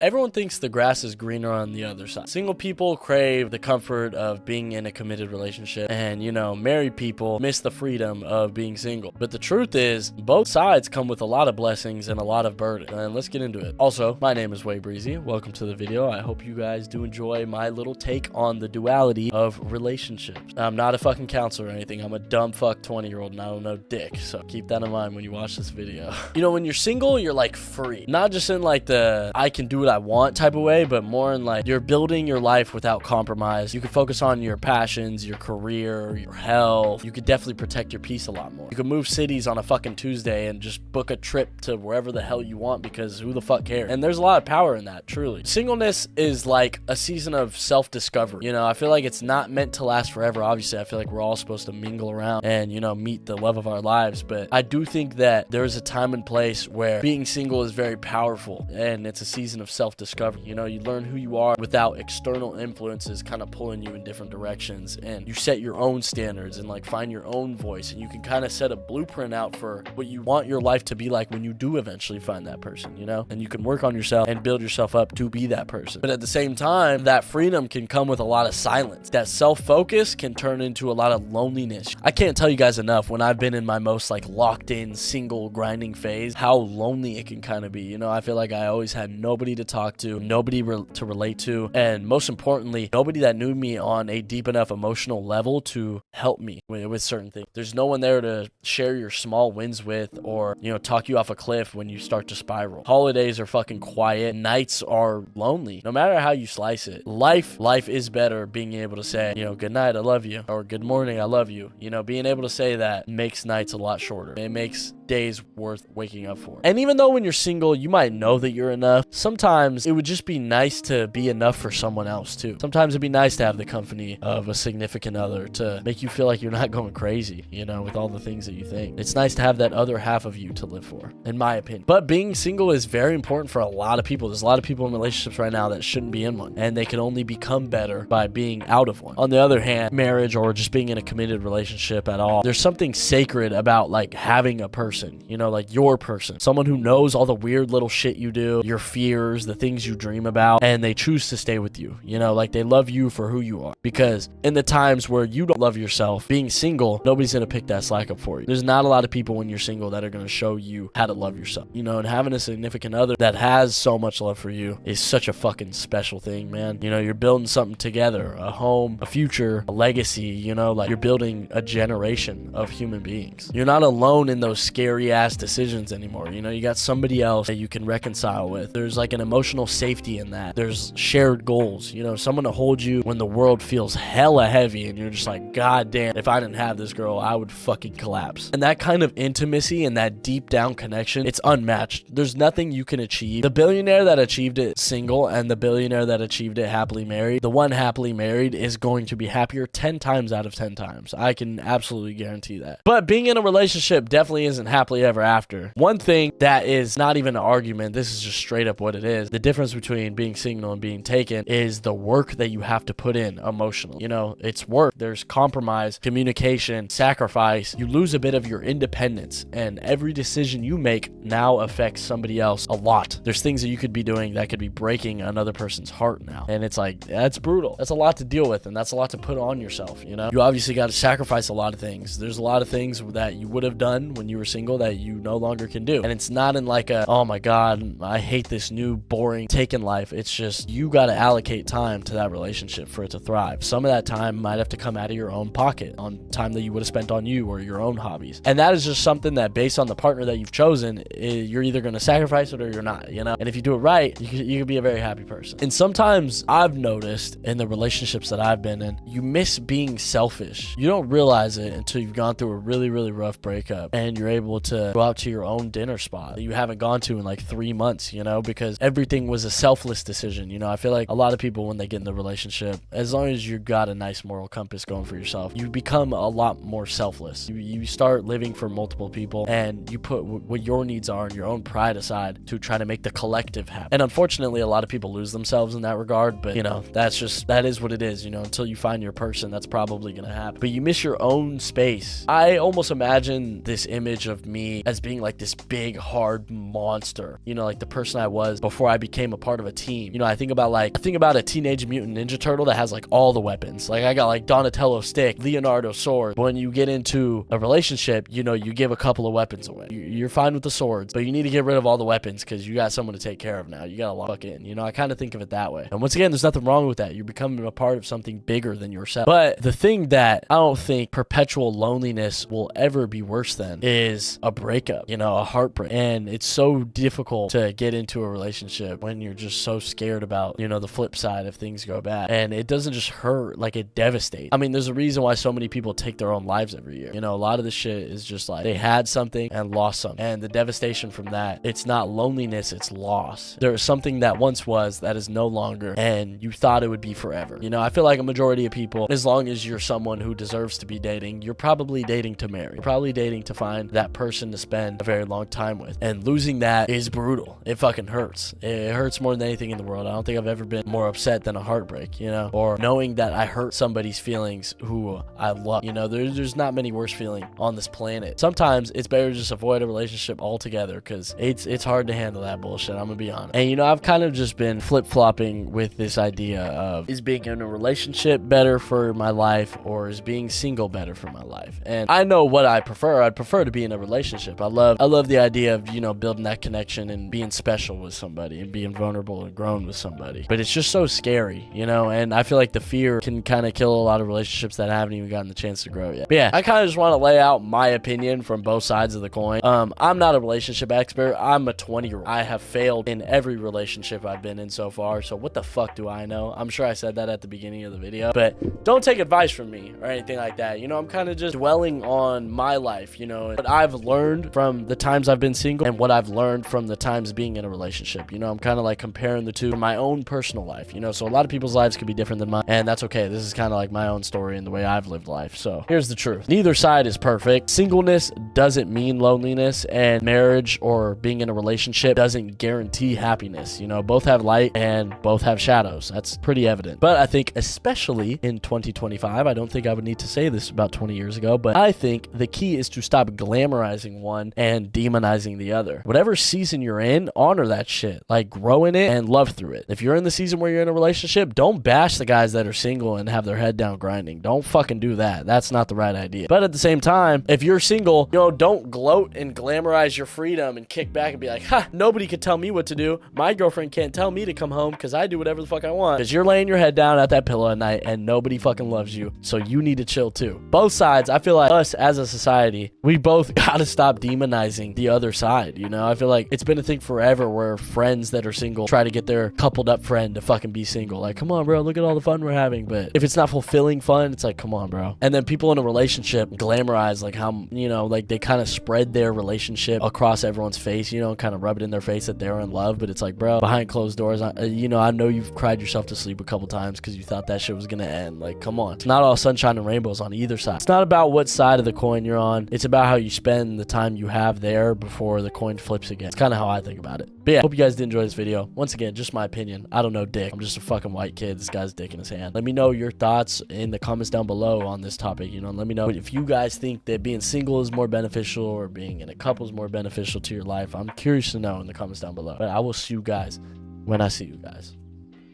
Everyone thinks the grass is greener on the other side. Single people crave the comfort of being in a committed relationship, and married people miss the freedom of being single. But the truth is, both sides come with a lot of blessings and a lot of burden, and let's get into it. Also, my name is Way Breezy. Welcome to the video. I hope you guys do enjoy my little take on the duality of relationships. I'm not a fucking counselor or anything. I'm a dumb fuck 20-year-old and I don't know dick, so keep that in mind when you watch this video. When you're single, you're like free. Not just in like the I can do what I want type of way, but more in like you're building your life without compromise. You can focus on your passions, your career, your health. You could definitely protect your peace a lot more. You can move cities on a fucking Tuesday and just book a trip to wherever the hell you want, because who the fuck cares? And there's a lot of power in that, truly. Singleness is like a season of self-discovery. I feel like it's not meant to last forever. Obviously, I feel like we're all supposed to mingle around and meet the love of our lives, but I do think that there's a time and place where being single is very powerful, and it's a season of self-discovery. You learn who you are without external influences kind of pulling you in different directions, and you set your own standards and like find your own voice, and you can kind of set a blueprint out for what you want your life to be like when you do eventually find that person, and you can work on yourself and build yourself up to be that person. But at the same time, that freedom can come with a lot of silence. That self-focus can turn into a lot of loneliness. I can't tell you guys enough, when I've been in my most like locked in single grinding phase, how lonely it can kind of be. I feel like I always had nobody to talk to, nobody to relate to, and most importantly, nobody that knew me on a deep enough emotional level to help me with certain things. There's no one there to share your small wins with, or talk you off a cliff when you start to spiral. Holidays are fucking quiet, nights are lonely. No matter how you slice it, life is better being able to say, good night, I love you, or good morning, I love you. Being able to say that makes nights a lot shorter. It makes days worth waking up for. And even though when you're single, you might know that you're enough, sometimes it would just be nice to be enough for someone else too. Sometimes it'd be nice to have the company of a significant other to make you feel like you're not going crazy, with all the things that you think. It's nice to have that other half of you to live for, in my opinion. But being single is very important for a lot of people. There's a lot of people in relationships right now that shouldn't be in one, and they can only become better by being out of one. On the other hand, marriage or just being in a committed relationship at all, there's something sacred about like having a person, like your person, someone who knows all the weird little shit you do, your fears, the things you dream about, and they choose to stay with you. Like they love you for who you are. Because in the times where you don't love yourself, being single, nobody's gonna pick that slack up for you. There's not a lot of people when you're single that are gonna show you how to love yourself. And having a significant other that has so much love for you is such a fucking special thing, man. You're building something together, a home, a future, a legacy, like you're building a generation of human beings. You're not alone in those scary ass decisions anymore. You got somebody else that you can reconcile with. There's like an emotional safety in that. There's shared goals, someone to hold you when the world feels hella heavy and you're just like, God damn, if I didn't have this girl, I would fucking collapse. And that kind of intimacy and that deep down connection, it's unmatched. There's nothing you can achieve. The billionaire that achieved it single and the billionaire that achieved it happily married, the one happily married is going to be happier 10 times out of 10 times. I can absolutely guarantee that. But being in a relationship definitely isn't happily ever after. One thing that is not even an argument, this is just straight up what it is. The difference between being single and being taken is the work that you have to put in emotionally. It's work. There's compromise, communication, sacrifice. You lose a bit of your independence, and every decision you make now affects somebody else a lot. There's things that you could be doing that could be breaking another person's heart now. And it's like, that's brutal. That's a lot to deal with, and that's a lot to put on yourself, You obviously got to sacrifice a lot of things. There's a lot of things that you would have done when you were single that you no longer can do. And it's not in like a, oh my God, I hate this new boring taken life. It's just, you got to allocate time to that relationship for it to thrive. Some of that time might have to come out of your own pocket, on time that you would have spent on you or your own hobbies. And that is just something that, based on the partner that you've chosen, you're either going to sacrifice it or you're not, And if you do it right, you can be a very happy person. And sometimes I've noticed in the relationships that I've been in, you miss being selfish. You don't realize it until you've gone through a really, really rough breakup and you're able to go out to your own dinner spot that you haven't gone to in like 3 months, because everything was a selfless decision. I feel like a lot of people, when they get in the relationship, as long as you've got a nice moral compass going for yourself, you become a lot more selfless. You start living for multiple people, and you put what your needs are and your own pride aside to try to make the collective happen. And unfortunately, a lot of people lose themselves in that regard, but that is what it is. Until you find your person, that's probably gonna happen. But you miss your own space. I almost imagine this image of of me as being like this big, hard monster, you know, like the person I was before I became a part of a team. You know, I think about a Teenage Mutant Ninja Turtle that has like all the weapons. Like I got like Donatello stick, Leonardo sword. When you get into a relationship, you know, you give a couple of weapons away. You're fine with the swords, but you need to get rid of all the weapons because you got someone to take care of now. You got to lock in. You know, I kind of think of it that way. And once again, there's nothing wrong with that. You're becoming a part of something bigger than yourself. But the thing that I don't think perpetual loneliness will ever be worse than is a breakup, you know, a heartbreak. And it's so difficult to get into a relationship when you're just so scared about, you know, the flip side if things go bad. And it doesn't just hurt, like it devastates. I mean, there's a reason why so many people take their own lives every year. You know, a lot of this shit is just like they had something and lost something. And the devastation from that, it's not loneliness, it's loss. There's something that once was that is no longer, and you thought it would be forever. You know, I feel like a majority of people, as long as you're someone who deserves to be dating, you're probably dating to marry. You're probably dating to find that person to spend a very long time with. And losing that is brutal. It fucking hurts. It hurts more than anything in the world. I don't think I've ever been more upset than a heartbreak, you know, or knowing that I hurt somebody's feelings who I love. You know, there's not many worse feeling on this planet. Sometimes it's better to just avoid a relationship altogether because it's hard to handle that bullshit. I'm gonna be honest. And you know, I've kind of just been flip-flopping with this idea of, is being in a relationship better for my life or is being single better for my life? And I know what I prefer. I'd prefer to be in a relationship. I love the idea of, you know, building that connection and being special with somebody and being vulnerable and grown with somebody. But it's just so scary, you know, and I feel like the fear can kind of kill a lot of relationships that haven't even gotten the chance to grow yet. But yeah, I kind of just want to lay out my opinion from both sides of the coin. I'm not a relationship expert. I'm a 20-year-old. I have failed in every relationship I've been in so far, so what the fuck do I know? I'm sure I said that at the beginning of the video, but don't take advice from me or anything like that. You know, I'm kind of just dwelling on my life, you know, what I've learned from the times I've been single and what I've learned from the times being in a relationship. You know, I'm kind of like comparing the two from my own personal life, you know, so a lot of people's lives could be different than mine, and that's okay. This is kind of like my own story and the way I've lived life. So here's the truth. Neither side is perfect. Singleness doesn't mean loneliness, and marriage or being in a relationship doesn't guarantee happiness. You know, both have light and both have shadows. That's pretty evident. But I think especially in 2025, I don't think I would need to say this about 20 years ago, but I think the key is to stop glamorizing one and demonizing the other. Whatever season you're in, honor that shit. Like, grow in it and love through it. If you're in the season where you're in a relationship, don't bash the guys that are single and have their head down grinding. Don't fucking do that. That's not the right idea. But at the same time, if you're single, you know, don't gloat and glamorize your freedom and kick back and be like, ha, nobody could tell me what to do. My girlfriend can't tell me to come home because I do whatever the fuck I want. Because you're laying your head down at that pillow at night and nobody fucking loves you. So you need to chill too. Both sides, I feel like us as a society, we both gotta stop demonizing the other side. You know, I feel like it's been a thing forever where friends that are single try to get their coupled up friend to fucking be single. Like, come on, bro, look at all the fun we're having. But if it's not fulfilling fun, it's like, come on, bro. And then people in a relationship glamorize like how, you know, like they kind of spread their relationship across everyone's face, you know, kind of rub it in their face that they're in love. But it's like, bro, behind closed doors, you know, I know you've cried yourself to sleep a couple times because you thought that shit was gonna end. Like, come on. It's not all sunshine and rainbows on either side. It's not about what side of the coin you're on. It's about how you spend the time you have there before the coin flips again. It's kind of how I think about it. But yeah, hope you guys did enjoy this video. Once again, just my opinion. I don't know dick. I'm just a fucking white kid. This guy's dick in his hand. Let me know your thoughts in the comments down below on this topic. You know, let me know if you guys think that being single is more beneficial or being in a couple is more beneficial to your life. I'm curious to know in the comments down below. But I will see you guys when I see you guys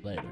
later.